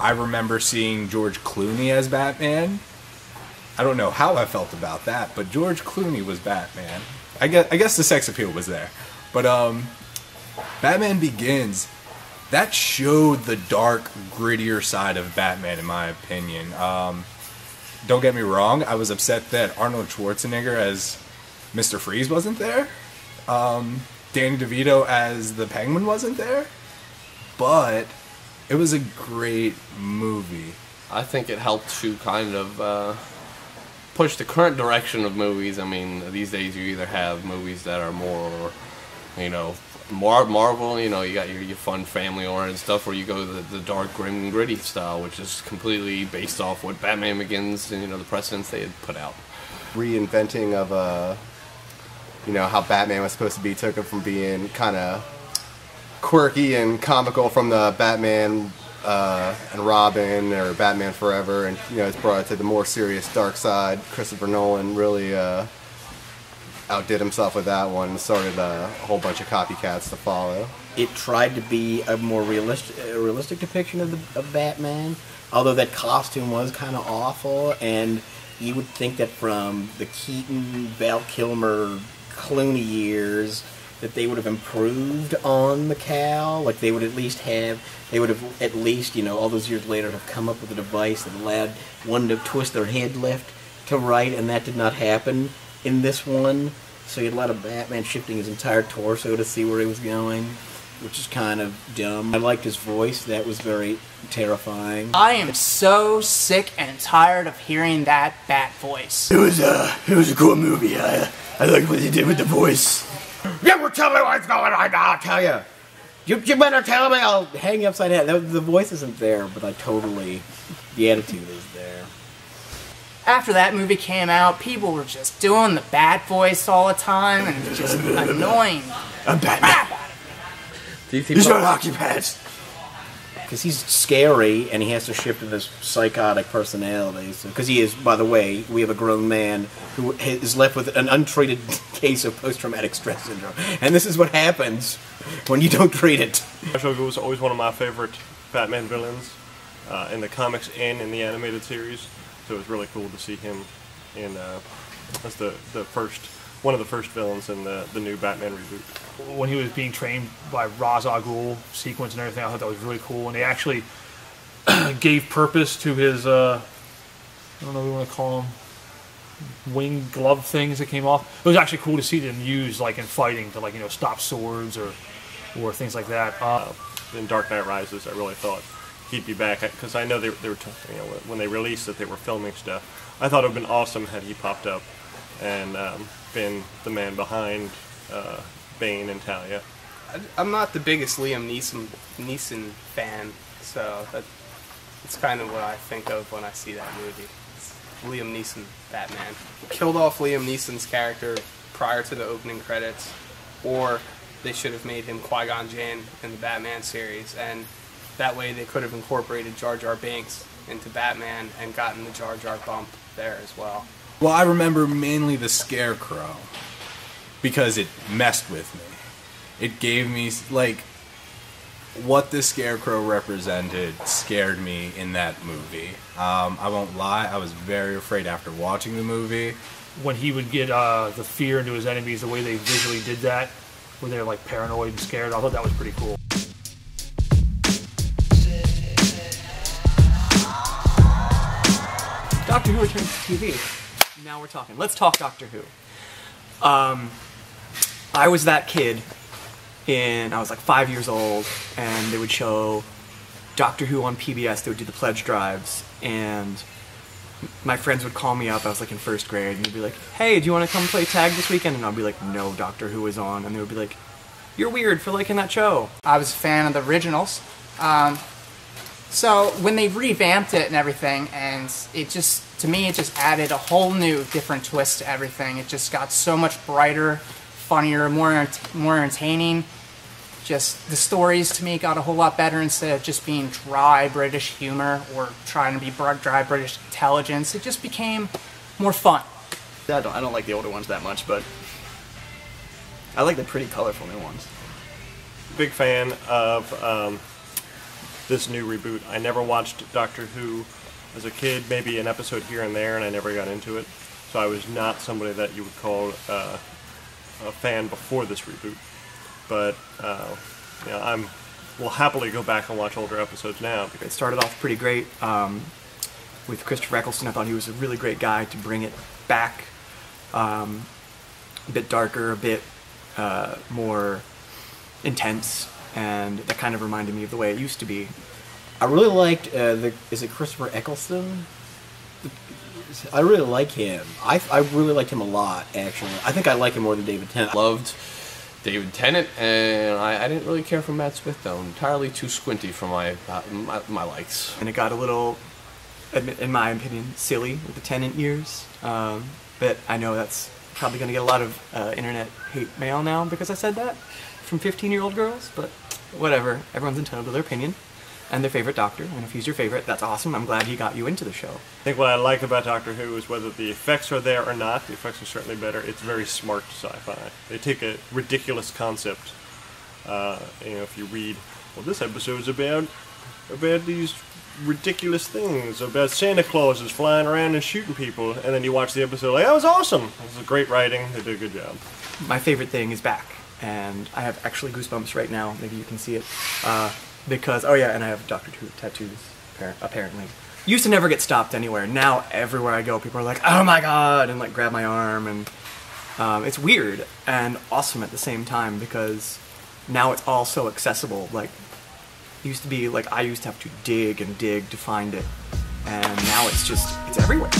I remember seeing George Clooney as Batman. I don't know how I felt about that, but George Clooney was Batman. I guess the sex appeal was there. But Batman Begins, that showed the dark, grittier side of Batman, in my opinion. Don't get me wrong, I was upset that Arnold Schwarzenegger as Mr. Freeze wasn't there. Danny DeVito as the Penguin wasn't there. But it was a great movie. I think it helped to kind of push the current direction of movies. I mean, these days you either have movies that are more, you know, Marvel, you know, you got your fun family-oriented stuff, or you go the dark, grim, and gritty style, which is completely based off what Batman Begins and, you know, the precedents they had put out. Reinventing of, you know, how Batman was supposed to be, took it from being kind of quirky and comical from the Batman and Robin or Batman Forever, and, you know, it's brought it to the more serious dark side. Christopher Nolan really outdid himself with that one and started a whole bunch of copycats to follow. It tried to be a more realistic depiction of Batman, although that costume was kind of awful, and you would think that from the Keaton, Val Kilmer, Clooney years that they would have improved on the cowl. Like they would at least, you know, all those years later have come up with a device that allowed one to twist their head left to right, and that did not happen in this one. So you had a lot of Batman shifting his entire torso to see where he was going, which is kind of dumb. I liked his voice. That was very terrifying. I am so sick and tired of hearing that Bat voice. It was a cool movie. I liked what they did with the voice. You will tell me what's going on, I'll tell you. You better tell me, I'll hang you upside down. The voice isn't there, but the attitude is there. After that movie came out, people were just doing the Bat voice all the time, and it's just annoying. I'm Batman. He's got hockey pads. Because he's scary, and he has to shift to this psychotic personality. Because he is, by the way, we have a grown man who is left with an untreated case of post-traumatic stress syndrome. And this is what happens when you don't treat it. Ra's al Ghul was always one of my favorite Batman villains in the comics and in the animated series. So it was really cool to see him in as one of the first villains in the new Batman reboot. When he was being trained by Ra's al Ghul sequence and everything, I thought that was really cool. And they actually gave purpose to his, I don't know what you want to call them, wing glove things that came off. It was actually cool to see them used like in fighting to, like, you know, stop swords or things like that. In Dark Knight Rises, I really thought he'd be back, because I know they were, you know, when they released that they were filming stuff. I thought it would have been awesome had he popped up and been the man behind Bane and Talia. I'm not the biggest Liam Neeson fan, so that's kind of what I think of when I see that movie. It's Liam Neeson Batman. Killed off Liam Neeson's character prior to the opening credits, or they should have made him Qui-Gon Jinn in the Batman series, and that way they could have incorporated Jar Jar Binks into Batman and gotten the Jar Jar bump there as well. Well, I remember mainly the Scarecrow, because it messed with me. It gave me, like, what the Scarecrow represented scared me in that movie. I won't lie, I was very afraid after watching the movie. When he would get the fear into his enemies, the way they visually did that, where they're like paranoid and scared, I thought that was pretty cool. Doctor Who returns to TV. Now we're talking. Let's talk Doctor Who. I was that kid, and I was like 5 years old, and they would show Doctor Who on PBS. They would do the pledge drives, and my friends would call me up. I was like in first grade, and they'd be like, "Hey, do you want to come play tag this weekend?" And I'd be like, "No, Doctor Who is on." And they would be like, "You're weird for liking that show." I was a fan of the originals. So when they revamped it and everything, and it just, to me, it just added a whole new, different twist to everything. It just got so much brighter, funnier, more entertaining. Just the stories to me got a whole lot better instead of just being dry British humor or trying to be dry British intelligence. It just became more fun. I don't like the older ones that much, but I like the pretty colorful new ones. Big fan of this new reboot. I never watched Doctor Who as a kid, maybe an episode here and there, and I never got into it. So I was not somebody that you would call a fan before this reboot. But will happily go back and watch older episodes now. It started off pretty great with Christopher Eccleston. I thought he was a really great guy to bring it back, a bit darker, a bit more intense, and that kind of reminded me of the way it used to be. I really liked is it Christopher Eccleston? I really like him. I really liked him a lot, actually. I think I like him more than David Tennant. Loved David Tennant, and I didn't really care for Matt Smith though. Entirely too squinty for my likes. And it got a little, in my opinion, silly with the Tennant years. But I know that's probably going to get a lot of internet hate mail now because I said that from 15-year-old girls. But whatever, everyone's entitled to their opinion and their favorite Doctor. And if he's your favorite, that's awesome. I'm glad he got you into the show. I think what I like about Doctor Who is whether the effects are there or not. The effects are certainly better. It's very smart sci-fi. They take a ridiculous concept. If you read, well, this episode's about these ridiculous things, about Santa Claus is flying around and shooting people, and then you watch the episode like, that was awesome. This is great writing. They did a good job. My favorite thing is back, and I have actually goosebumps right now. Maybe you can see it. Because, and I have Doctor Who tattoos, apparently. Used to never get stopped anywhere. Now, everywhere I go, people are like, oh my god, and like grab my arm, and it's weird and awesome at the same time because now it's all so accessible. Like, it used to be like I used to have to dig and dig to find it, and now it's everywhere.